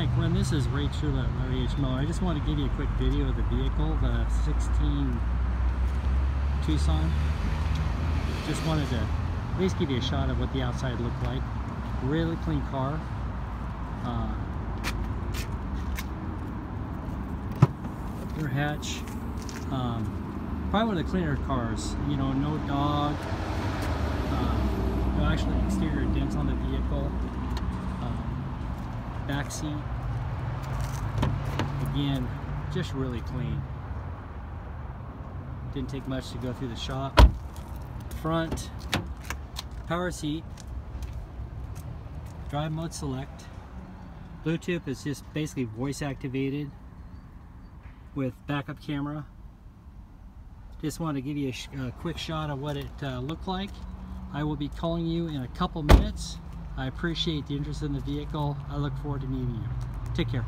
Hi, Quinn. This is Ray Trula at Larry H. Miller. I just want to give you a quick video of the vehicle, the 16 Tucson. Just wanted to at least give you a shot of what the outside looked like. Really clean car. Rear hatch. Probably one of the cleaner cars. You know, no dog. No actually exterior dents on the vehicle. Back seat, again, just really clean. Didn't take much to go through the shop. Front, power seat, drive mode select. Bluetooth is just basically voice activated with backup camera. Just want to give you a quick shot of what it looked like. I will be calling you in a couple minutes. I appreciate the interest in the vehicle. I look forward to meeting you. Take care.